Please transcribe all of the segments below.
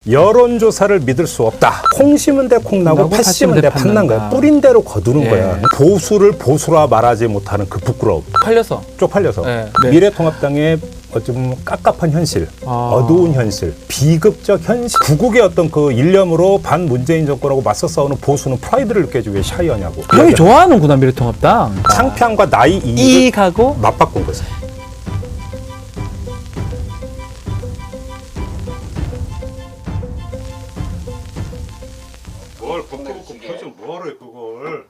여론조사를 믿을 수 없다. 콩 심은 데 콩 나고 팥 심은 데 팥 난 거야. 뿌린 대로 거두는 예. 거야. 보수를 보수라 말하지 못하는 그 부끄러움. 팔려서. 쪽팔려서. 네. 네. 미래통합당의 어찌 보면 깝깝한 현실, 어두운 현실, 비극적 현실. 구국의 어떤 그 일념으로 반문재인 정권하고 맞서 싸우는 보수는 프라이드를 느끼기 위해 샤이하냐고. 형이 좋아하는구나, 미래통합당. 창피함과 나이 이익을 이익하고 맞바꾼 거지. 뭘 벅벅벅 표정 뭐래 그걸.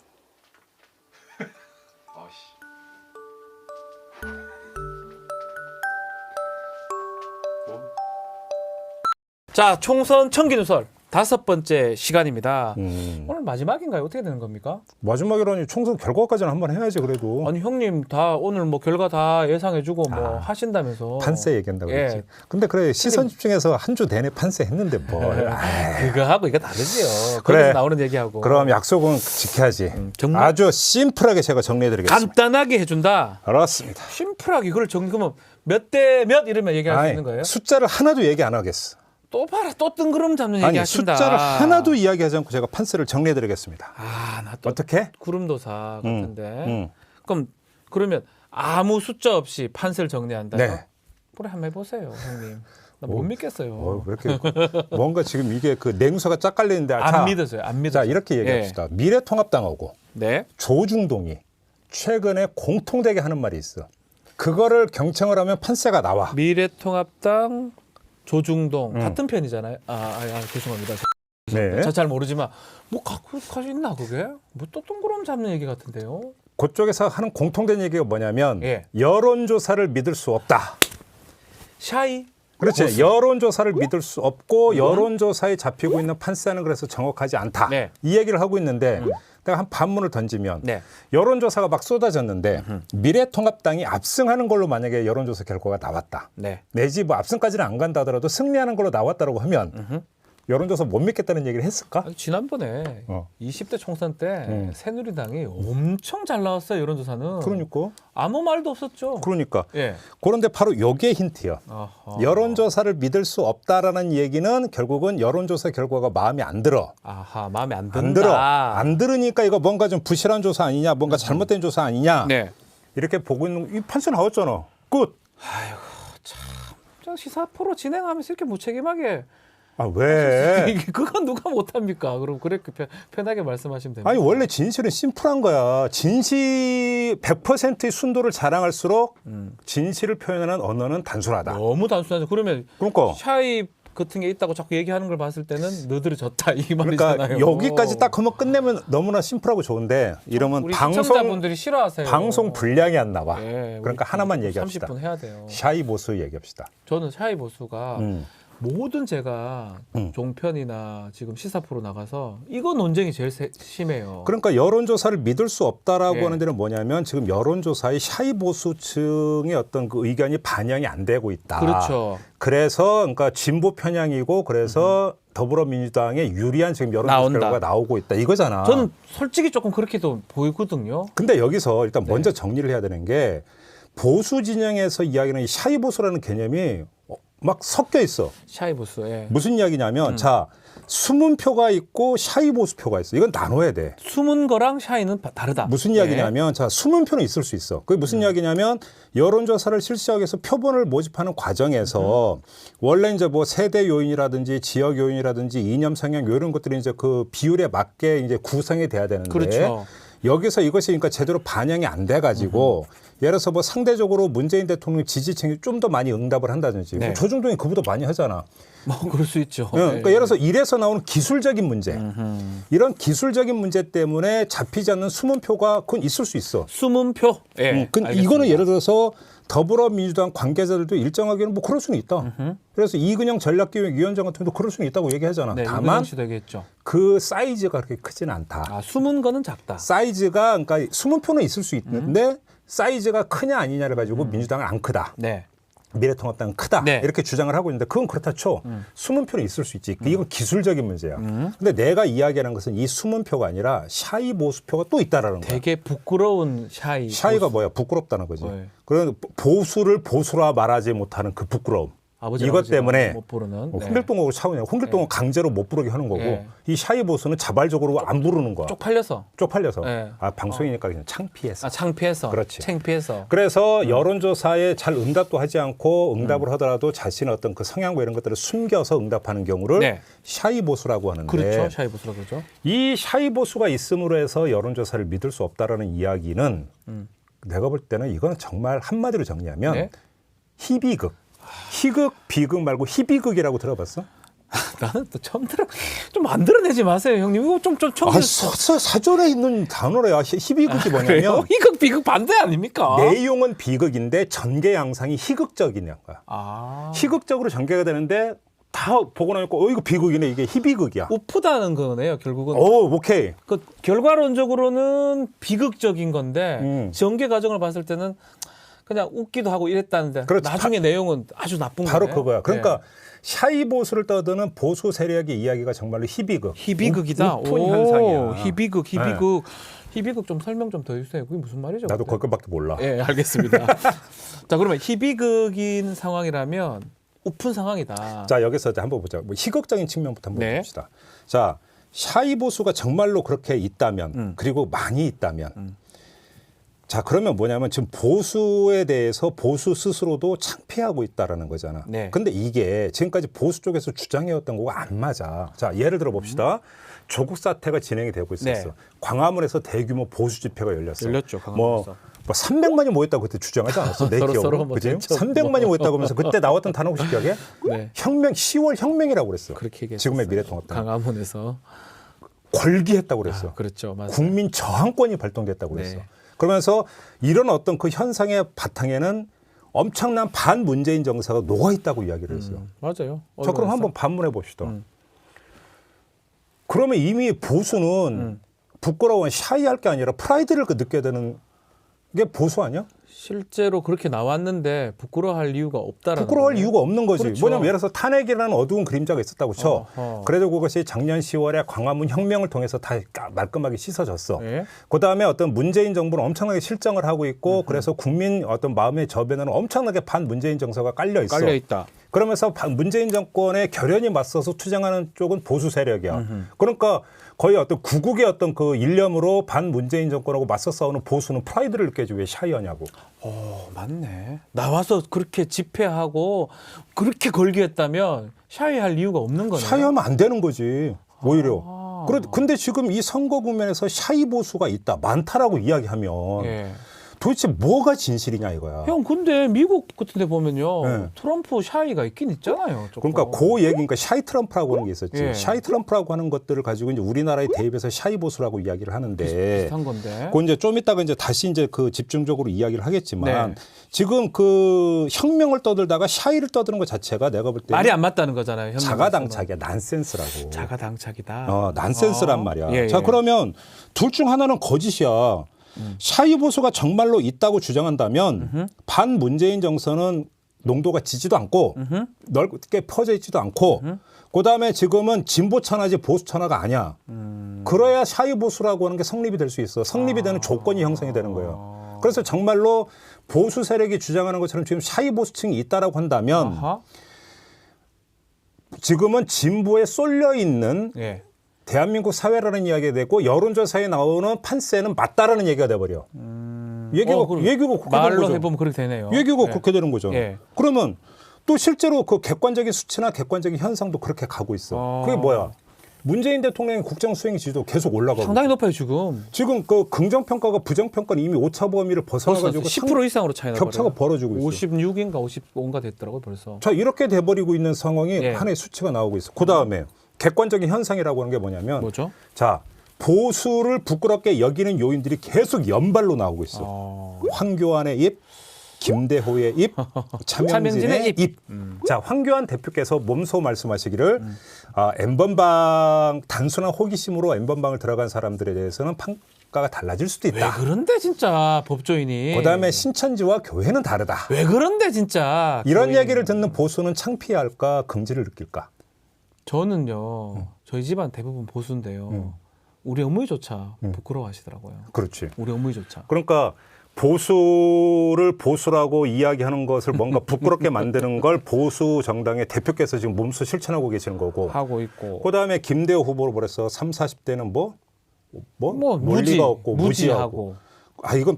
자, 총선 청기누설 5번째 시간입니다. 오늘 마지막인가요? 어떻게 되는 겁니까? 마지막이라니 총선 결과까지는 한번 해야지 그래도. 아니 형님 다 오늘 뭐 결과 다 예상해주고 뭐 하신다면서. 판세 얘기한다고 예. 그랬지. 근데 그래 시선 집중해서 한 주 내내 판세 했는데 뭘. 그거하고 이거 다르지요. 그래. 거기서 나오는 얘기하고. 그럼 약속은 지켜야지. 정말 아주 심플하게 제가 정리해드리겠습니다. 간단하게 해준다. 알았습니다. 심플하게 이걸 그러면 몇 대 몇 이러면 얘기할 수 있는 거예요? 숫자를 하나도 얘기 안 하겠어. 또 봐라, 또 뜬구름 잡는 아니 얘기하신다. 숫자를 하나도 이야기하지 않고 제가 판세를 정리해드리겠습니다. 아, 나 또 어떻게? 구름도사 같은데. 음. 그럼 그러면 아무 숫자 없이 판세를 정리한다요? 네. 그래 한번 해보세요, 형님. 나 못 믿겠어요. 왜 이렇게 뭔가 지금 이게 그 냉수가 쫙 깔리는데 안 믿어져요, 안 믿어져요. 자 이렇게 얘기합시다. 미래통합당하고 네. 조중동이 최근에 공통되게 하는 말이 있어. 그거를 경청을 하면 판세가 나와. 미래통합당, 조중동 같은 편이잖아요. 죄송합니다. 네. 저 잘 모르지만 뭐 갖고 있나 그게? 뭐 또 뜬구름 잡는 얘기 같은데요. 그쪽에서 하는 공통된 얘기가 뭐냐면 예. 여론조사를 믿을 수 없다. 샤이. 그렇지. 여론조사를 믿을 수 없고 여론조사에 잡히고 있는 판세는 그래서 정확하지 않다. 네. 이 얘기를 하고 있는데 내가 한 반문을 던지면 네. 여론조사가 막 쏟아졌는데 미래통합당이 압승하는 걸로 만약에 여론조사 결과가 나왔다. 네. 내지 뭐 압승까지는 안 간다 하더라도 승리하는 걸로 나왔다고 하면 여론조사 못 믿겠다는 얘기를 했을까? 아니, 지난번에 20대 총선 때 새누리당이 엄청 잘 나왔어요, 여론조사는. 그러니까. 아무 말도 없었죠. 그러니까. 예. 그런데 바로 요게 힌트야. 아하. 여론조사를 믿을 수 없다라는 얘기는 결국은 여론조사 결과가 마음에 안 들어. 아하, 마음에 안 든다. 안 들어. 안 들으니까 이거 뭔가 좀 부실한 조사 아니냐, 뭔가 잘못된 조사 아니냐. 네. 이렇게 보고 있는 이 판세 나왔잖아. 끝. 저 시사 프로 진행하면서 이렇게 무책임하게 아 왜? 그건 누가 못합니까? 그럼 그렇게 편하게 말씀하시면 됩니다. 아니 원래 진실은 심플한 거야. 진실 100%의 순도를 자랑할수록 진실을 표현하는 언어는 단순하다. 너무 단순하죠. 그러면 그러니까. 샤이 같은 게 있다고 자꾸 얘기하는 걸 봤을 때는 너들이 졌다 이 그러니까 말이잖아요. 여기까지 딱 하면 끝내면 너무나 심플하고 좋은데 이러면 우리 방송 시청자분들이 싫어하세요. 방송 분량이 안 나와. 예, 그러니까 우리 하나만 얘기합시다. 30분 해야 돼요. 샤이 보수 얘기합시다. 저는 샤이 보수가 모든 제가 음. 종편이나 지금 시사 프로 나가서 이거 논쟁이 제일 심해요. 그러니까 여론조사를 믿을 수 없다라고 예. 하는 데는 뭐냐면 지금 여론조사의 샤이 보수층의 어떤 그 의견이 반영이 안 되고 있다. 그렇죠. 그래서 그러니까 진보 편향이고 그래서 더불어민주당에 유리한 지금 여론조사 나온다. 결과가 나오고 있다. 이거잖아. 저는 솔직히 조금 그렇게도 보이거든요. 근데 여기서 일단 네. 먼저 정리를 해야 되는 게 보수 진영에서 이야기하는 이 샤이 보수라는 개념이 막 섞여 있어. 샤이 보수. 예. 무슨 이야기냐면 자 숨은 표가 있고 샤이 보수 표가 있어. 이건 나눠야 돼. 숨은 거랑 샤이는 다르다. 무슨 예. 이야기냐면 자 숨은 표는 있을 수 있어. 그게 무슨 이야기냐면 여론조사를 실시하기 위해서 표본을 모집하는 과정에서 원래 이제 뭐 세대 요인이라든지 지역 요인이라든지 이념 성향 이런 것들이 이제 그 비율에 맞게 이제 구성이 돼야 되는데 그렇죠. 여기서 이것이 그러니까 제대로 반영이 안 돼 가지고 예를 들어서 뭐 상대적으로 문재인 대통령 지지층이 좀 더 많이 응답을 한다든지 네. 조중동이 그보다 많이 하잖아. 뭐 그럴 수 있죠. 그러니까 예를 들어서 이래서 나오는 기술적인 문제, 이런 기술적인 문제 때문에 잡히지 않는 숨은 표가 그건 있을 수 있어. 숨은 표. 예. 근데 알겠습니다. 이거는 예를 들어서 더불어민주당 관계자들도 일정하게는 뭐 그럴 수는 있다. 그래서 이근영 전략기획위원장 같은 경우도 그럴 수는 있다고 얘기하잖아. 네, 다만 씨 되겠죠. 그 사이즈가 그렇게 크지는 않다. 아, 숨은 거는 작다. 사이즈가 그러니까 숨은 표는 있을 수 있는데 사이즈가 크냐 아니냐를 가지고 민주당은 안 크다. 네. 미래통합당은 크다. 네. 이렇게 주장을 하고 있는데 그건 그렇다 쳐. 숨은 표는 있을 수 있지. 이건 기술적인 문제야. 근데 내가 이야기하는 것은 이 숨은 표가 아니라 샤이 보수표가 또 있다라는 거야. 되게 부끄러운 샤이. 샤이가 보수. 뭐야? 부끄럽다는 거지. 네. 그런 보수를 보수라 말하지 못하는 그 부끄러움. 아버지가 때문에 못 부르는. 네. 홍길동하고 차원이야. 홍길동은 강제로 못 부르게 하는 거고 네. 이 샤이 보수는 자발적으로 안 부르는 거야. 쪽팔려서. 쪽팔려서. 네. 아 방송이니까 그냥 창피해서. 아, 창피해서. 그렇지. 창피해서. 그래서 여론조사에 잘 응답도 하지 않고 응답을 하더라도 자신의 어떤 그 성향과 이런 것들을 숨겨서 응답하는 경우를 네. 샤이 보수라고 하는데 그렇죠. 샤이 보수라고 그러죠. 이 샤이 보수가 있음으로 해서 여론조사를 믿을 수 없다라는 이야기는 내가 볼 때는 이거는 정말 한마디로 정리하면 네? 희비극. 희극, 비극 말고 희비극이라고 들어봤어? 나는 또 처음 들어. 좀 만들어내지 마세요, 형님. 이거 좀 처음 아, 들었어. 사전에 있는 단어래야. 희비극이 뭐냐면 희극 비극 반대 아닙니까? 내용은 비극인데 전개 양상이 희극적인 거야. 아. 희극적으로 전개가 되는데 다 보고 나니까 이거 비극이네. 이게 희비극이야. 우프다는 거네요, 결국은. 오케이. 그 결과론적으로는 비극적인 건데 전개 과정을 봤을 때는 그냥 웃기도 하고 이랬다는데 그렇지. 나중에 내용은 아주 나쁜 거예요. 바로 그거야. 그러니까 샤이 보수를 떠드는 보수 세력의 이야기가 정말로 희비극. 희비극이다. 우픈 현상이야. 희비극 좀 설명 좀 더 해주세요. 그게 무슨 말이죠? 나도 거기밖에 몰라. 예, 알겠습니다. 자, 그러면 희비극인 상황이라면 우픈 상황이다. 자, 여기서 이제 한번 보자. 뭐 희극적인 측면부터 한번 네. 봅시다. 자, 샤이 보수가 정말로 그렇게 있다면 그리고 많이 있다면 자, 그러면 뭐냐면 지금 보수에 대해서 보수 스스로도 창피하고 있다라는 거잖아. 네. 근데 이게 지금까지 보수 쪽에서 주장해왔던 거가 안 맞아. 자, 예를 들어 봅시다. 조국 사태가 진행이 되고 있었어. 네. 광화문에서 대규모 보수 집회가 열렸어. 열렸죠, 뭐 광화문에서. 300만이 모였다고 그때 주장하지 않았어? 내 서로 기억으로. 뭐 그지? 대처 300만이 모였다고 하면서 그때 나왔던 단어 혹시 기억해? 네. 혁명, 10월 혁명이라고 그랬어. 그렇게 얘기했어요. 지금의 미래통합당. 강화문에서. 걸기했다고 그랬어. 그렇죠. 맞아요. 국민 저항권이 발동됐다고 그랬어. 네. 그러면서 이런 어떤 그 현상의 바탕에는 엄청난 반문재인 정서가 녹아 있다고 이야기를 했어요. 맞아요. 자, 그럼 한번 반문해 봅시다. 그러면 이미 보수는 부끄러운 샤이할 게 아니라 프라이드를 느껴야 되는 게 보수 아니야? 실제로 그렇게 나왔는데 부끄러워할 이유가 없다라는 부끄러워할 거네요. 이유가 없는 거지. 그렇죠. 뭐냐면 예를 들어서 탄핵이라는 어두운 그림자가 있었다고 쳐. 어허. 그래도 그것이 작년 10월에 광화문 혁명을 통해서 다 말끔하게 씻어졌어. 네. 그다음에 어떤 문재인 정부는 엄청나게 실정을 하고 있고 그래서 국민 어떤 마음의 저변에는 엄청나게 반문재인 정서가 깔려 있어. 깔려 있다. 그러면서 문재인 정권에 결연히 맞서서 투쟁하는 쪽은 보수 세력이야. 그러니까 거의 어떤 구국의 어떤 그 일념으로 반문재인 정권하고 맞서 싸우는 보수는 프라이드를 느껴야지 왜 샤이하냐고. 맞네. 나와서 그렇게 집회하고 그렇게 걸기했다면 샤이할 이유가 없는 거네. 샤이하면 안 되는 거지. 오히려. 근데 지금 이 선거 국면에서 샤이 보수가 있다, 많다라고 이야기하면 예. 도대체 뭐가 진실이냐 이거야. 형 근데 미국 같은 데 보면요. 네. 트럼프 샤이가 있긴 있잖아요. 조금. 그러니까 그 얘기니까 샤이 트럼프라고 하는 게 있었지. 예. 샤이 트럼프라고 하는 것들을 가지고 이제 우리나라에 대입해서 샤이 보수라고 이야기를 하는데 비슷한 건데. 그 이제 좀 이따가 이제 다시 이제 그 집중적으로 이야기를 하겠지만 네. 지금 그 혁명을 떠들다가 샤이를 떠드는 것 자체가 내가 볼 때 말이 안 맞다는 거잖아요. 형 자가당착이야, 난센스라고. 자가당착이다. 난센스란 말이야. 예, 자, 예. 그러면 둘 중 하나는 거짓이야. 샤이 보수가 정말로 있다고 주장한다면 반문재인 정서는 농도가 지지도 않고 넓게 퍼져 있지도 않고 그다음에 지금은 진보 천하지 보수 천하가 아니야. 그래야 샤이 보수라고 하는 게 성립이 될 수 있어. 성립이 되는 조건이 형성이 되는 거예요. 그래서 정말로 보수 세력이 주장하는 것처럼 지금 샤이 보수층이 있다라고 한다면 아하. 지금은 진보에 쏠려 있는 예. 대한민국 사회라는 이야기가 되고 여론조사에 나오는 판세는 맞다라는 얘기가 돼버려. 얘기가 그럼 그렇게 되는 말로 거죠. 해보면 그렇게 되네요. 얘기가 예. 그렇게 되는 거죠. 예. 그러면 또 실제로 그 객관적인 수치나 객관적인 현상도 그렇게 가고 있어. 그게 뭐야? 문재인 대통령의 국정 수행 지지도 계속 올라가고 상당히 있어. 높아요 지금. 지금 그 긍정평가가 부정평가는 이미 오차 범위를 벗어나가지고 10% 이상으로 차이 나버려요. 격차가 벌어지고 있어. 56인가 55인가 됐더라고요 벌써. 자, 이렇게 돼버리고 있는 상황이 예. 하나의 수치가 나오고 있어. 그다음에 객관적인 현상이라고 하는 게 뭐냐면 뭐죠? 자, 보수를 부끄럽게 여기는 요인들이 계속 연발로 나오고 있어. 황교안의 입, 김대호의 입, 차명진의 입. 자, 황교안 대표께서 몸소 말씀하시기를 N번방 단순한 호기심으로 N번방을 들어간 사람들에 대해서는 평가가 달라질 수도 왜 있다. 그런데 진짜 법조인이. 그다음에 신천지와 교회는 다르다. 왜 그런데 진짜. 이런 교인. 얘기를 듣는 보수는 창피할까 긍지를 느낄까? 저는요. 저희 집안 대부분 보수인데요. 우리 어머니조차 부끄러워하시더라고요. 그렇지. 우리 어머니조차. 그러니까 보수를 보수라고 이야기하는 것을 뭔가 부끄럽게 만드는 걸 보수 정당의 대표께서 지금 몸소 실천하고 계시는 거고. 하고 있고. 그다음에 김대호 후보로 벌써 3, 40대는 뭐 뭐 논리가 없고 무지하고. 아 이건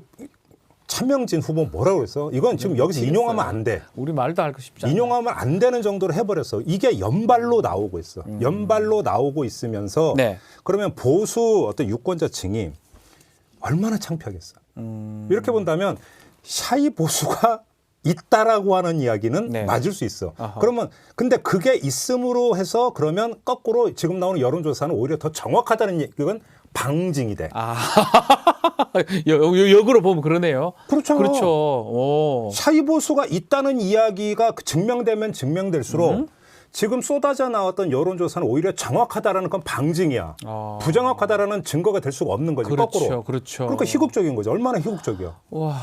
차명진 후보 뭐라고 그랬어? 이건 지금 여기서 인용하면 안 돼. 우리 말도 알고 싶지 않아. 인용하면 안 되는 정도로 해버렸어. 이게 연발로 나오고 있어. 연발로 나오고 있으면서 네. 그러면 보수 어떤 유권자층이 얼마나 창피하겠어. 이렇게 본다면 샤이 보수가 있다라고 하는 이야기는 네. 맞을 수 있어. 아하. 그러면 근데 그게 있음으로 해서 그러면 거꾸로 지금 나오는 여론조사는 오히려 더 정확하다는 얘기는 방증이 돼. 아, 역으로 보면 그러네요. 그렇죠. 그렇죠. 오. 샤이 보수가 있다는 이야기가 증명되면 증명될수록 지금 쏟아져 나왔던 여론조사는 오히려 정확하다라는 건 방증이야. 아. 부정확하다라는 증거가 될 수가 없는 거지. 그렇죠, 거꾸로. 그렇죠. 그러니까 희극적인 거지. 얼마나 희극적이야. 와,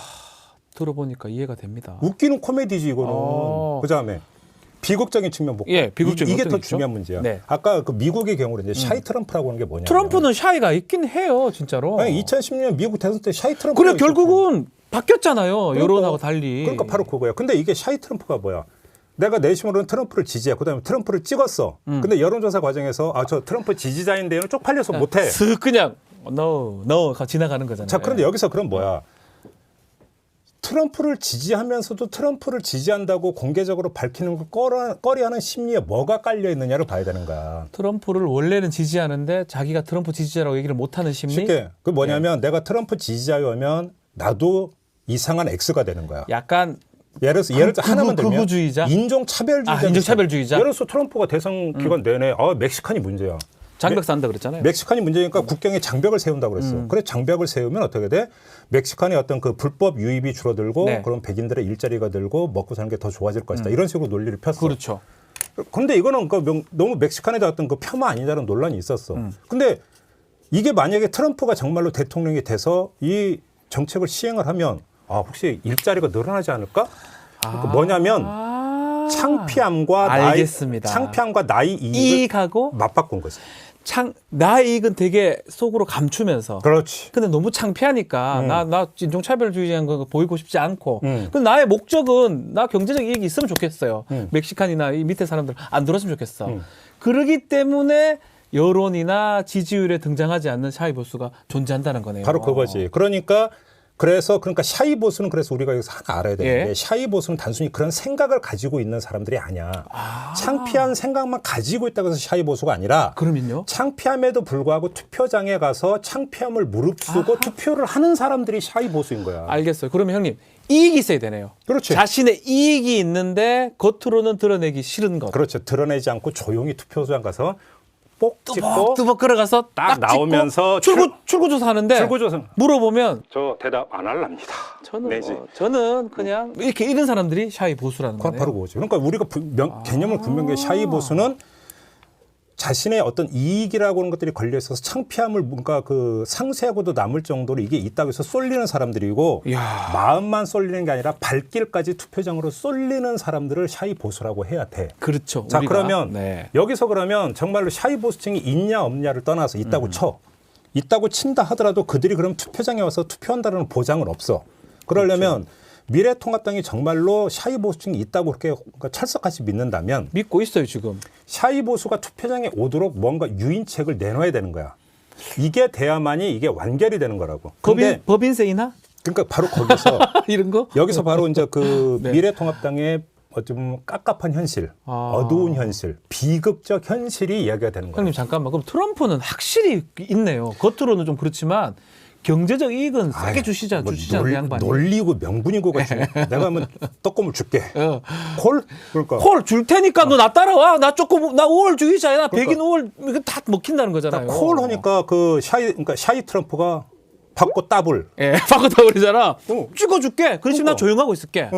들어보니까 이해가 됩니다. 웃기는 코미디지 이거는. 어. 그다음에 비극적인 측면 보고. 예, 비극적인 이게 어떤 더 게 있죠? 중요한 문제야. 네. 아까 그 미국의 경우는 이제 샤이 트럼프라고 하는 게 뭐냐? 트럼프는 샤이가 있긴 해요, 진짜로. 아니 2010년 미국 대선 때 샤이 트럼프. 그래 결국은 바뀌었잖아요. 여론하고 달리. 그러니까 바로 그거야. 근데 이게 샤이 트럼프가 뭐야? 내가 내심으로는 트럼프를 지지해. 그다음에 트럼프를 찍었어. 근데 여론조사 과정에서 아 저 트럼프 지지자인데는 쪽팔려서 못해. 슥 그냥 no 지나가는 거잖아요. 자 그런데 여기서 그럼 뭐야? 트럼프를 지지하면서도 트럼프를 지지한다고 공개적으로 밝히는 걸 꺼려하는 심리에 뭐가 깔려 있느냐를 봐야 되는 거야. 트럼프를 원래는 지지하는데 자기가 트럼프 지지자라고 얘기를 못하는 심리. 쉽게 그 뭐냐면 내가 트럼프 지지자면 나도 이상한 X가 되는 거야. 약간 예를 들어 하나만 들면 극우주의자? 인종차별주의자. 인종차별주의자? 예를 들어서 트럼프가 대선 기간 내내 멕시칸이 문제야. 장벽 쌓는다 그랬잖아요. 멕시칸이 문제니까 국경에 장벽을 세운다고 그랬어. 그래 장벽을 세우면 어떻게 돼? 멕시칸의 어떤 그 불법 유입이 줄어들고 네. 그럼 백인들의 일자리가 늘고 먹고 사는 게 더 좋아질 것이다. 이런 식으로 논리를 폈어. 그렇죠. 근데 이거는 너무 멕시칸에 대한 어떤 그 폄하 아니냐는 논란이 있었어. 근데 이게 만약에 트럼프가 정말로 대통령이 돼서 이 정책을 시행을 하면 아 혹시 일자리가 늘어나지 않을까? 그러니까 뭐냐면 창피함과 알겠습니다. 나이 이익을 이익하고 맞바꾼 거지. 나의 이익은 되게 속으로 감추면서. 그렇지. 근데 너무 창피하니까 나 인종차별주의한 거 보이고 싶지 않고. 음. 근데 나의 목적은 나 경제적 이익이 있으면 좋겠어요. 멕시칸이나 이 밑에 사람들 안 들었으면 좋겠어. 그러기 때문에 여론이나 지지율에 등장하지 않는 샤이 보수가 존재한다는 거네요. 바로 그거지. 그러니까 샤이 보수는 그래서 우리가 여기서 하나 알아야 되는데 예. 샤이 보수는 단순히 그런 생각을 가지고 있는 사람들이 아니야. 창피한 생각만 가지고 있다고 해서 샤이 보수가 아니라 그러면요? 창피함에도 불구하고 투표장에 가서 창피함을 무릅쓰고 투표를 하는 사람들이 샤이 보수인 거야. 알겠어요. 그러면 형님 이익이 있어야 되네요. 그렇지. 자신의 이익이 있는데 겉으로는 드러내기 싫은 것. 그렇죠. 드러내지 않고 조용히 투표장 가서 뽁 찍고 뚜벅뚜벅 끌어가서 딱 나오면서 출구조사 하는데 출구조사. 물어보면 저 대답 안 할랍니다. 저는 그냥 이렇게 이런 사람들이 샤이 보수라는 거예요. 바로 그거죠. 그러니까 우리가 개념을 분명히 샤이 보수는 자신의 어떤 이익이라고 하는 것들이 걸려 있어서 창피함을 뭔가 그 상쇄하고도 남을 정도로 이게 있다고 해서 쏠리는 사람들이고 이야. 마음만 쏠리는 게 아니라 발길까지 투표장으로 쏠리는 사람들을 샤이 보수라고 해야 돼. 그렇죠. 자 우리가. 그러면 네. 여기서 그러면 정말로 샤이 보수층이 있냐 없냐를 떠나서 있다고 쳐. 있다고 친다 하더라도 그들이 그럼 투표장에 와서 투표한다는 보장은 없어. 그러려면 미래통합당이 정말로 샤이 보수층이 있다고 그렇게 철석같이 믿는다면 믿고 있어요 지금. 샤이 보수가 투표장에 오도록 뭔가 유인책을 내놔야 되는 거야. 이게 돼야만이 이게 완결이 되는 거라고. 근데 법인세이나 그러니까 바로 거기서 이런 거? 여기서 바로 이제 그 네. 미래통합당의 좀 깝깝한 현실, 어두운 현실, 비극적 현실이 이야기가 되는 거예요. 형님 잠깐만. 그럼 트럼프는 확실히 있네요. 겉으로는 좀 그렇지만 경제적 이익은 세게 주시자 그 양반이. 놀리고 명분이고 같이 내가 한번 떡고물 줄게. 콜? 그러니까 콜 줄 테니까 너 나 따라와. 나 5월 주의자야. 나 백인 5월 이거 다 먹힌다는 거잖아요. 콜 하니까 그러니까 샤이 트럼프가 받고 따블. 예, 바꿔다 버리잖아. 어. 찍어줄게. 그렇지 나 그러니까. 조용하고 있을게.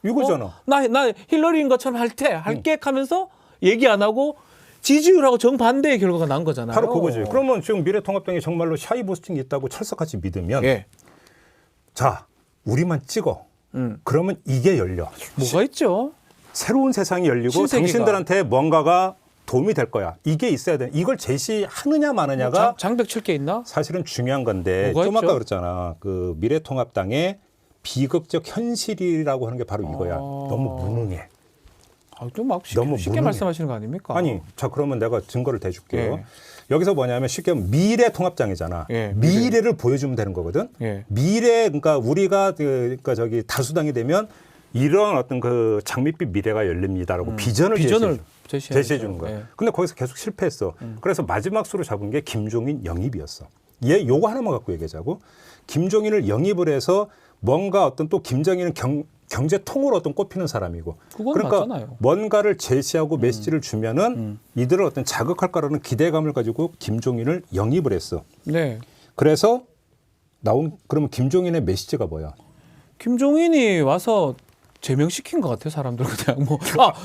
이거잖아. 나 힐러리인 것처럼 할게 하면서 얘기 안 하고 지지율하고 정반대의 결과가 난 거잖아요. 바로 그거지. 그러면 지금 미래통합당이 정말로 샤이 보수층이 있다고 철석같이 믿으면 예. 자 우리만 찍어. 그러면 이게 열려. 뭐가 있죠? 새로운 세상이 열리고 신세계가. 당신들한테 뭔가가 도움이 될 거야. 이게 있어야 돼. 이걸 제시하느냐 마느냐가 장벽 칠 게 있나? 사실은 중요한 건데 뭐가 좀 있죠? 아까 그랬잖아. 그 미래통합당의 비극적 현실이라고 하는 게 바로 이거야. 너무 무능해. 좀막 너무 쉽게 무능해. 말씀하시는 거 아닙니까? 아니, 자 그러면 내가 증거를 대줄게요. 예. 여기서 뭐냐면 쉽게 하면 미래통합당이잖아. 예, 미래를 보여주면 되는 거거든. 예. 미래, 그러니까 우리가 그러니까 저기 다수당이 되면 이런 어떤 그 장밋빛 미래가 열립니다라고 비전을 제시해 주는 거야. 예. 근데 거기서 계속 실패했어. 그래서 마지막 수로 잡은 게 김종인 영입이었어. 얘 요거 하나만 갖고 얘기하자고. 김종인을 영입을 해서 뭔가 어떤 또 김정인은 경제 통으로 어떤 꼽히는 사람이고. 그건 그러니까 맞잖아요. 뭔가를 제시하고 메시지를 주면은 이들을 어떤 자극할 거라는 기대감을 가지고 김종인을 영입을 했어. 네. 그래서 그러면 김종인의 메시지가 뭐야? 김종인이 와서 제명시킨 것 같아요, 사람들 그냥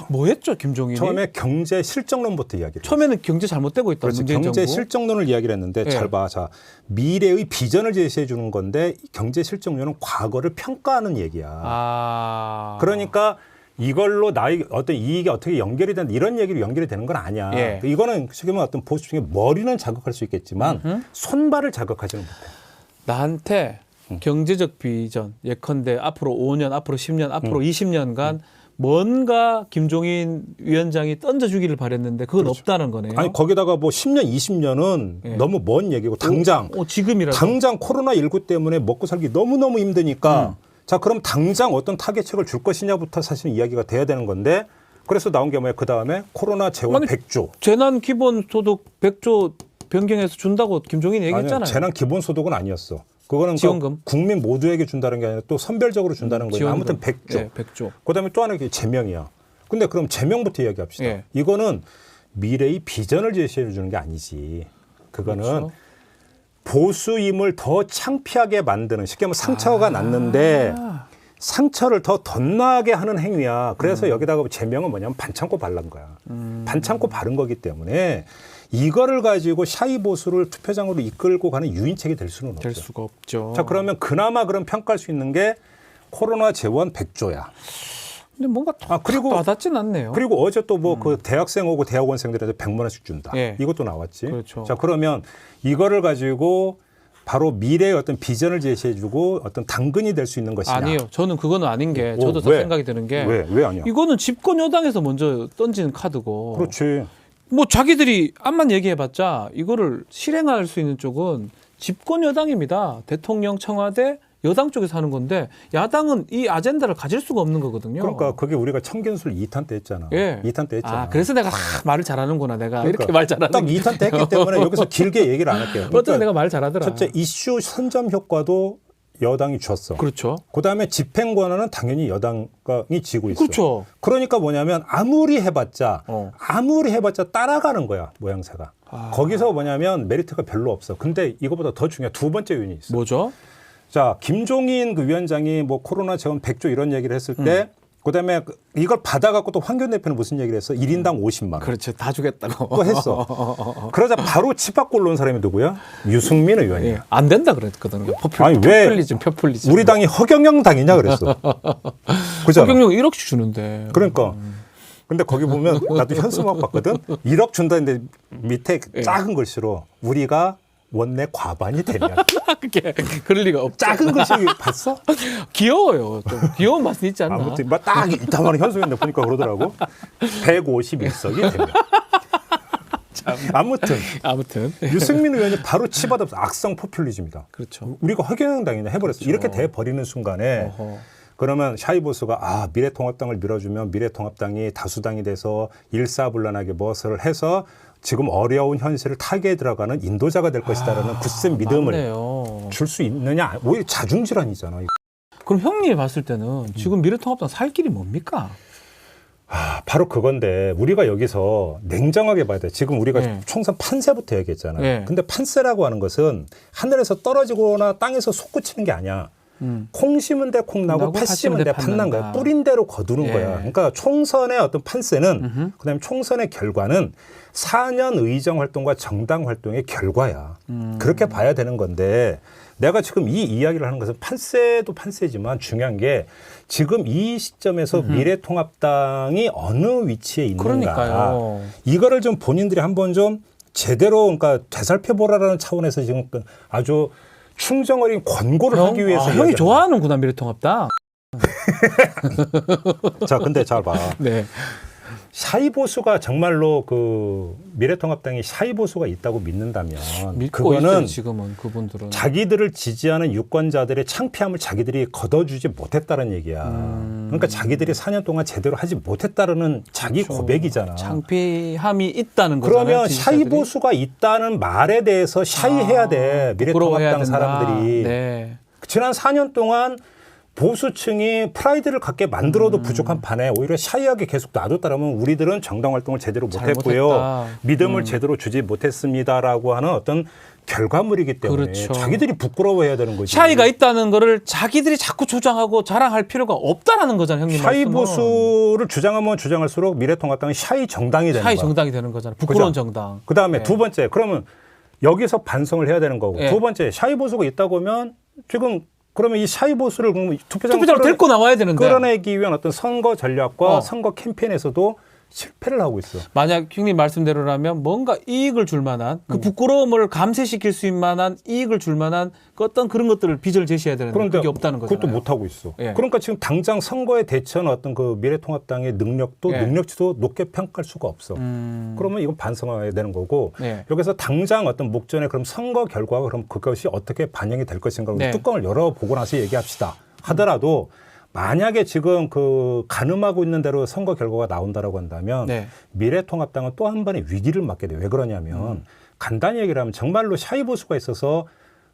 뭐 했죠, 김종인이? 처음에 경제 실정론부터 이야기를 했어. 처음에는 경제 잘못되고 있다. 그렇지. 문재인 경제 정부. 실정론을 이야기를 했는데 예. 잘 봐. 자, 미래의 비전을 제시해 주는 건데 경제 실정론은 과거를 평가하는 얘기야. 그러니까 이걸로 나의 어떤 이익이 어떻게 연결이 된다 이런 얘기로 연결이 되는 건 아니야. 예. 이거는 지금 어떤 보수 중에 머리는 자극할 수 있겠지만 손발을 자극하지는 못해. 나한테 경제적 비전 예컨대 앞으로 5년, 앞으로 10년, 앞으로 20년간 뭔가 김종인 위원장이 던져주기를 바랬는데 그건 없다는 거네요. 아니 거기다가 뭐 10년, 20년은 예. 너무 먼 얘기고 당장 지금이라도 당장 코로나19 때문에 먹고 살기 너무너무 힘드니까 자 그럼 당장 어떤 타겟책을 줄 것이냐부터 사실 이야기가 돼야 되는 건데 그래서 나온 게 뭐야? 그다음에 코로나 재원 아니, 100조. 재난 기본소득 100조 변경해서 준다고 김종인이 얘기했잖아요. 아니, 재난 기본소득은 아니었어. 그거는 지원금. 국민 모두에게 준다는 게 아니라 또 선별적으로 준다는 거예요. 지원금. 아무튼 100조. 예, 100조. 그다음에 또 하나 게 제명이야. 근데 그럼 제명부터 이야기합시다. 예. 이거는 미래의 비전을 제시해 주는 게 아니지. 그거는 그렇죠. 보수임을 더 창피하게 만드는 쉽게 말하면 상처가 났는데 상처를 더 덧나게 하는 행위야. 그래서 여기다가 제명은 뭐냐면 반창고 바른 거야. 반창고 바른 거기 때문에 이거를 가지고 샤이 보수를 투표장으로 이끌고 가는 유인책이 될 수는 없죠. 될 수가 없죠. 자, 그러면 그나마 그럼 평가할 수 있는 게 코로나 재원 100조야. 근데 뭔가 그리고 와닿진 않네요. 그리고 어제 또 뭐 그 대학생 오고 대학원생들한테 100만 원씩 준다. 예. 이것도 나왔지. 그렇죠. 자, 그러면 이거를 가지고 바로 미래의 어떤 비전을 제시해주고 어떤 당근이 될 수 있는 것이냐. 아니요. 저는 그거는 아닌 게 저도 왜? 생각이 드는 게 왜 아니야? 이거는 집권 여당에서 먼저 던진 카드고 그렇지. 뭐 자기들이 암만 얘기해봤자 이거를 실행할 수 있는 쪽은 집권 여당입니다. 대통령, 청와대, 여당 쪽에서 하는 건데 야당은 이 아젠다를 가질 수가 없는 거거든요. 그러니까 그게 우리가 청견술 2탄 때 했잖아. 예. 2탄 때 했잖아. 그래서 내가 말을 잘하는구나. 내가 그러니까 이렇게 말 잘하는 딱 2탄 때 했기 때문에 여기서 길게 얘기를 안 할게요. 어떤 내가 말 잘하더라. 첫째 이슈 선점 효과도 여당이 줬어. 그렇죠. 그다음에 집행 권한은 당연히 여당이 지고 있어. 그렇죠. 그러니까 뭐냐면 아무리 해봤자 따라가는 거야 모양새가. 거기서 뭐냐면 메리트가 별로 없어. 근데 이거보다 더 중요한 두 번째 요인이 있어. 뭐죠? 자, 김종인 그 위원장이 뭐 코로나 재원 100조 이런 얘기를 했을 때 그다음에 이걸 받아갖고 또 황교안 대표는 무슨 얘기를 했어? 1인당 50만 원. 그렇죠. 다 주겠다고. 또 했어. 그러자 바로 집 밖으로 올라온 사람이 누구야? 유승민 의원이야. 예, 안 된다 그랬거든요. 아니, 왜 표퓰리즘. 우리 당이 허경영 당이냐 그랬어. 그잖아. 허경영 1억씩 주는데. 그러니까. 근데 거기 보면 나도 현수막 봤거든. 1억 준다는데 밑에 작은 글씨로 우리가 원내 과반이 되면 그게 그럴 리가 없죠. 작은 글씨 봤어? 귀여워요. 좀 귀여운 맛은 있지 않나? 아무튼 딱 이따만한 현수인데 보니까 그러더라고. 151석이 되면. 아무튼 유승민 의원이 바로 치받아서 악성 포퓰리즘이다. 그렇죠. 우리가 허경영 당이냐 해버렸어. 그렇죠. 이렇게 돼 버리는 순간에 그러면 샤이 보수가 미래통합당을 밀어주면 미래통합당이 다수당이 돼서 일사불란하게 무엇을 해서 지금 어려운 현실을 타개에 들어가는 인도자가 될 것이다라는 굳센 믿음을 줄 수 있느냐? 오히려 자중질환이잖아. 그럼 형님이 봤을 때는 지금 미래통합당 살 길이 뭡니까? 바로 그건데 우리가 여기서 냉정하게 봐야 돼. 지금 우리가 네. 총선 판세부터 얘기했잖아요. 네. 근데 판세라고 하는 것은 하늘에서 떨어지거나 땅에서 솟구치는 게 아니야. 콩 심은 데 콩 나고 팥 심은 데 팥 난 거야. 뿌린 대로 거두는 거야. 그러니까 총선의 어떤 판세는 그다음에 총선의 결과는 4년 의정 활동과 정당 활동의 결과야. 그렇게 봐야 되는 건데 내가 지금 이 이야기를 하는 것은 판세도 판세지만 중요한 게 지금 이 시점에서 미래통합당이 어느 위치에 있는가. 그러니까요. 이거를 좀 본인들이 한번 좀 제대로 그러니까 되살펴보라라는 차원에서 지금 아주 충정 어린 권고를 하기 위해서 형이 이야기하는 좋아하는구나 미래통합당. 거야. 자, 근데 잘 봐. 네. 샤이보수가 정말로 그 미래통합당이 샤이보수가 있다고 믿는다면 믿고 있어요, 그거는 지금은 그분들은. 자기들을 지지하는 유권자들의 창피함을 자기들이 걷어주지 못했다는 얘기야. 그러니까 자기들이 4년 동안 제대로 하지 못했다는 자기 그렇죠. 고백이잖아. 창피함이 있다는 거잖아요. 그러면 지지자들이. 샤이보수가 있다는 말에 대해서 샤이해야 돼. 부끄러워해야 미래통합당 된다. 사람들이. 네. 지난 4년 동안 보수층이 프라이드를 갖게 만들어도 부족한 판에 오히려 샤이하게 계속 놔뒀다면 우리들은 정당 활동을 제대로 못했고요. 잘못했다. 믿음을 제대로 주지 못했습니다라고 하는 어떤 결과물이기 때문에 그렇죠. 자기들이 부끄러워해야 되는 거지. 샤이가 있다는 거를 자기들이 자꾸 주장하고 자랑할 필요가 없다라는 거잖아요, 형님. 샤이 말씀은. 보수를 주장하면 주장할수록 미래통합당이 샤이 정당이 되는 샤이 거야. 정당이 되는 거잖아요. 부끄러운 그죠? 정당. 그다음에 네. 두 번째 그러면 여기서 반성을 해야 되는 거고 네. 두 번째 샤이 보수가 있다고 하면 지금 그러면 이 샤이 보수를 투표장으로 데리고 나와야 되는데. 끌어내기 위한 어떤 선거 전략과 어. 선거 캠페인에서도 실패를 하고 있어. 만약 형님 말씀대로라면 뭔가 이익을 줄 만한 그 부끄러움을 감쇄시킬 수 있는 만한 이익을 줄 만한 그 어떤 그런 것들을 빚을 제시해야 되는데 그런데 그게 없다는 거잖아요. 그것도 못 하고 있어. 예. 그러니까 지금 당장 선거에 대처하는 어떤 그 미래통합당의 능력도 예. 능력치도 높게 평가할 수가 없어. 그러면 이건 반성해야 되는 거고 네. 여기서 당장 어떤 목전에 그럼 선거 결과가 그럼 그것이 어떻게 반영이 될 것인가 네. 뚜껑을 열어보고 나서 얘기합시다. 하더라도 만약에 지금 그 가늠하고 있는 대로 선거 결과가 나온다라고 한다면 네. 미래통합당은 또 한 번의 위기를 맞게 돼. 왜 그러냐면 간단히 얘기를 하면 정말로 샤이 보수가 있어서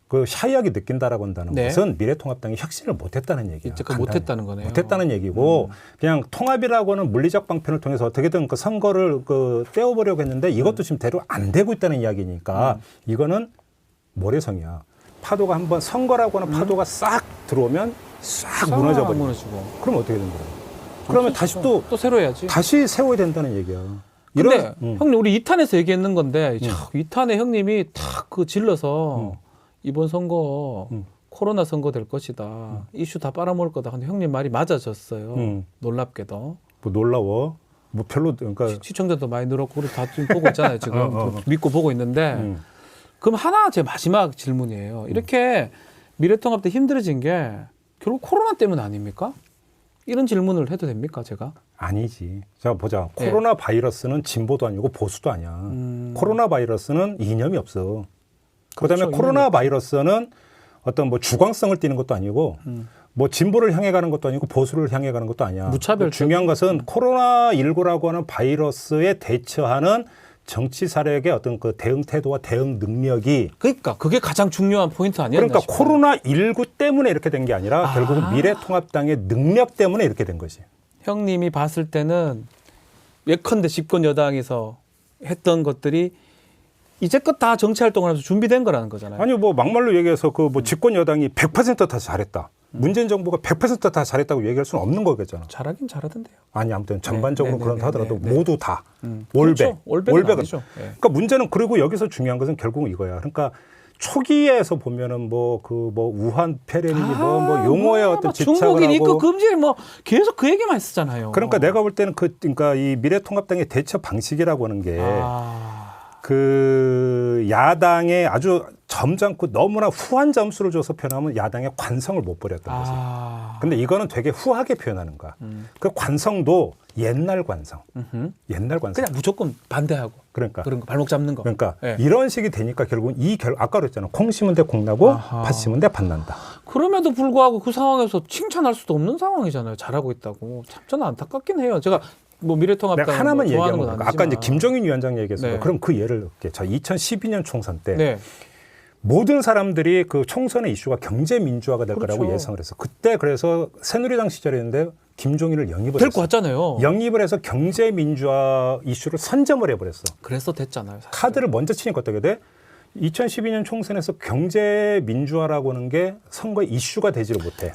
그 샤이하게 느낀다라고 한다는 네. 것은 미래통합당이 혁신을 못했다는 얘기야. 이제껏 간단히. 못했다는 거네요. 못했다는 얘기고 그냥 통합이라고 하는 물리적 방편을 통해서 어떻게든 그 선거를 그 떼어보려고 했는데 이것도 지금 대로 안 되고 있다는 이야기니까 이거는 모래성이야. 파도가 한번 선거라고 하는 파도가 싹 들어오면 싹 무너져 버려. 무너지고. 그럼 어떻게 되는 거야? 그러면 다시 또 새로 해야지. 다시 세워야 된다는 얘기야. 근데 이런 형님 우리 2탄에서 얘기했는 건데 2탄에 형님이 탁 그 질러서 이번 선거 코로나 선거 될 것이다. 이슈 다 빨아먹을 거다. 근데 형님 말이 맞아졌어요. 놀랍게도. 뭐 놀라워. 뭐 별로 그러니까 시청자도 많이 늘었고 우리 다 지금 보고 있잖아요. 지금 믿고 보고 있는데 그럼 하나 제 마지막 질문이에요. 이렇게 미래통합당 힘들어진 게 결국 코로나 때문 아닙니까? 이런 질문을 해도 됩니까, 제가? 아니지. 자 보자. 네. 코로나 바이러스는 진보도 아니고 보수도 아니야. 코로나 바이러스는 이념이 없어. 그다음에 그렇죠, 코로나 바이러스는 어떤 뭐 주광성을 띠는 것도 아니고 뭐 진보를 향해 가는 것도 아니고 보수를 향해 가는 것도 아니야. 무차별적. 중요한 것은 코로나 19라고 하는 바이러스에 대처하는 정치 사력의 어떤 그 대응 태도와 대응 능력이 그러니까 그게 가장 중요한 포인트 아니었나 그러니까 싶어요. 코로나 19 때문에 이렇게 된 게 아니라 결국은 미래통합당의 능력 때문에 이렇게 된 거지. 형님이 봤을 때는 예컨대 집권 여당에서 했던 것들이 이제껏 다 정치 활동을 하면서 준비된 거라는 거잖아요. 아니 뭐 막말로 얘기해서 그 뭐 집권 여당이 100%다 잘했다. 문재인 정부가 100%다 잘했다고 얘기할 수는 없는 거겠잖아. 잘하긴 잘하던데요. 아니 아무튼 전반적으로 네, 그런다 네, 하더라도 네, 네. 모두 다 올백. 그렇죠. 올백은 아니죠. 네. 그러니까 문제는 그리고 여기서 중요한 것은 결국은 이거야. 그러니까 초기에서 보면은 뭐 그 뭐 우한 폐렴이니 뭐 용어의 어떤 집착을 중국인 입국 하고 금지 뭐 계속 그 얘기만 했었잖아요. 그러니까 내가 볼 때는 그러니까 이 미래통합당의 대처 방식이라고 하는 게 그 야당에 아주 점잖고 너무나 후한 점수를 줘서 표현하면 야당의 관성을 못 버렸던 거지. 근데 이거는 되게 후하게 표현하는 거야. 그 관성도 옛날 관성. 옛날 관성. 그냥 무조건 반대하고 그러니까. 그런 거 발목 잡는 거. 그러니까 네. 이런 식이 되니까 결국은 아까 그랬잖아. 콩 심은 데 콩 나고 아하. 팥 심은 데 팥 난다. 그럼에도 불구하고 그 상황에서 칭찬할 수도 없는 상황이잖아요. 잘하고 있다고. 참 저는 안타깝긴 해요. 제가 뭐 미래통합당 내가 하나만 뭐 좋아하는 얘기하면 건 아까 아니지만. 이제 김종인 위원장 얘기했어요. 네. 그럼 그 예를 들게. 자, 2012년 총선 때 네. 모든 사람들이 그 총선의 이슈가 경제 민주화가 될 그렇죠. 거라고 예상을 했어. 그때 그래서 새누리당 시절이었는데 김종인을 영입을 데리고 했어. 왔잖아요. 영입을 해서 경제 민주화 이슈를 선점을 해버렸어. 그래서 됐잖아요. 사실. 카드를 먼저 치니까 어떻게 돼? 2012년 총선에서 경제 민주화라고 하는 게 선거의 이슈가 되지를 못해.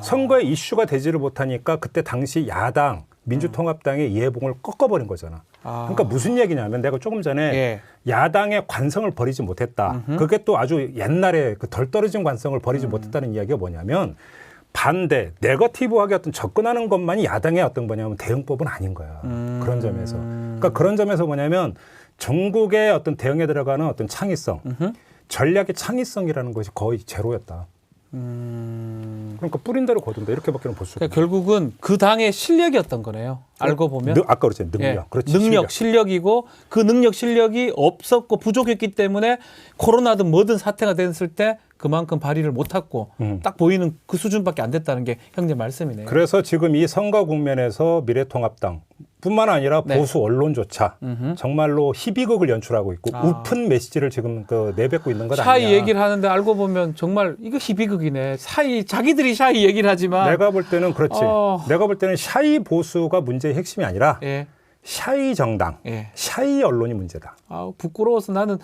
선거의 이슈가 되지를 못하니까 그때 당시 야당 민주통합당의 예봉을 꺾어버린 거잖아. 그러니까 무슨 얘기냐면 내가 조금 전에 예. 야당의 관성을 버리지 못했다. 그게 또 아주 옛날에 그 덜 떨어진 관성을 버리지 못했다는 이야기가 뭐냐면 반대, 네거티브하게 어떤 접근하는 것만이 야당의 어떤 뭐냐면 대응법은 아닌 거야. 그런 점에서. 그러니까 그런 점에서 뭐냐면 전국의 어떤 대응에 들어가는 어떤 창의성, 전략의 창의성이라는 것이 거의 제로였다. 그러니까 뿌린 대로 거둔다 이렇게밖에는 볼 수가 그러니까 결국은 그 당의 실력이었던 거네요. 알고 보면 아까 그랬잖아요. 능력. 예, 그렇지. 능력, 실력이고 그 능력, 실력이 없었고 부족했기 때문에 코로나든 뭐든 사태가 됐을 때 그만큼 발휘를 못했고 딱 보이는 그 수준밖에 안 됐다는 게 형님 말씀이네요. 그래서 지금 이 선거 국면에서 미래통합당 뿐만 아니라 네. 보수 언론조차 정말로 희비극을 연출하고 있고 우픈 메시지를 지금 내뱉고 있는 것 샤이 아니냐. 얘기를 하는데 알고 보면 정말 이거 희비극이네. 자기들이 샤이 얘기를 하지만 내가 볼 때는 그렇지. 내가 볼 때는 샤이 보수가 문제의 핵심이 아니라 예. 샤이 정당, 예. 샤이 언론이 문제다. 부끄러워서 나는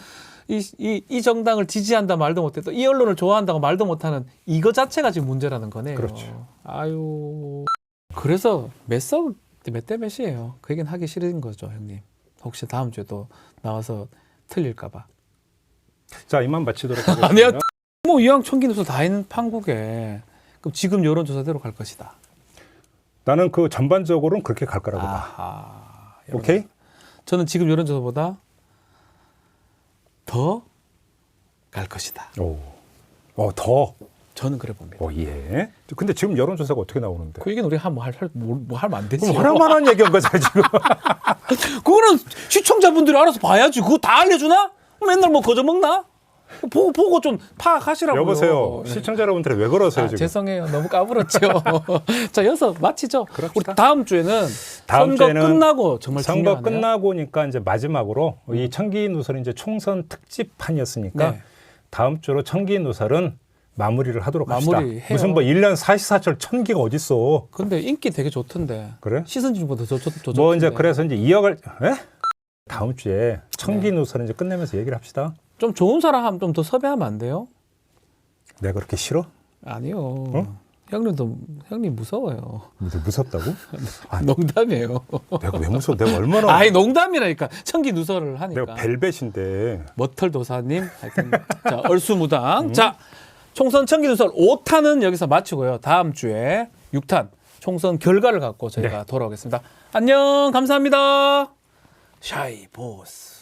이 정당을 지지한다 말도 못해 또 이 언론을 좋아한다고 말도 못하는 이거 자체가 지금 문제라는 거네요. 그렇죠. 아유. 그래서 몇 대 몇이에요. 그 얘기는 하기 싫은 거죠, 형님. 혹시 다음 주에 또 나와서 틀릴까봐. 자, 이만 마치도록 하겠습니다. 아니야. 뭐 이왕 천기누설 다 있는 판국에 그럼 지금 여론조사대로 갈 것이다. 나는 그 전반적으로는 그렇게 갈 거라고 봐. 아하. 오케이? 저는 지금 여론조사보다 더 갈 것이다. 더. 저는 그래 봅니다. 예. 근데 지금 여론조사가 어떻게 나오는데? 그 얘기는 우리 하면 안 되지. 그럼 하나만한 얘기한 거잖아, 지금. 그거는 시청자분들이 알아서 봐야지. 그거 다 알려주나? 맨날 뭐 거저 먹나? 보고 좀 파악하시라고요. 여보세요. 시청자 여러분들이 왜 그러세요, 지금? 죄송해요. 너무 까불었죠. 자, 여기서 마치죠. 그럽시다. 우리 다음 주에는 선거 끝나고 정말 선거 중요하네요. 끝나고니까 이제 마지막으로 이 청기 누설이 이제 총선 특집판이었으니까 네. 다음 주로 청기 누설은 마무리를 하도록 합시다. 마무리해요. 무슨 뭐 1년 44철 천기가 어딨어. 근데 인기 되게 좋던데. 그래? 시선진보다 더 좋던데. 뭐 이제 그래서 이제 이어갈 다음 주에 청기 누설은 이제 끝내면서 얘기를 합시다. 좀 좋은 사람 하면 좀 더 섭외하면 안 돼요? 내가 그렇게 싫어? 아니요. 형님 무서워요. 무섭다고? 농담이에요. 내가 왜 무서워? 내가 얼마나 아니 농담이라니까. 청기 누설을 하니까. 내가 벨벳인데. 머털도사님 하여튼 자 얼수무당. 자 총선 청기 누설 5탄은 여기서 마치고요. 다음 주에 6탄 총선 결과를 갖고 저희가 돌아오겠습니다. 안녕 감사합니다. 샤이 보스.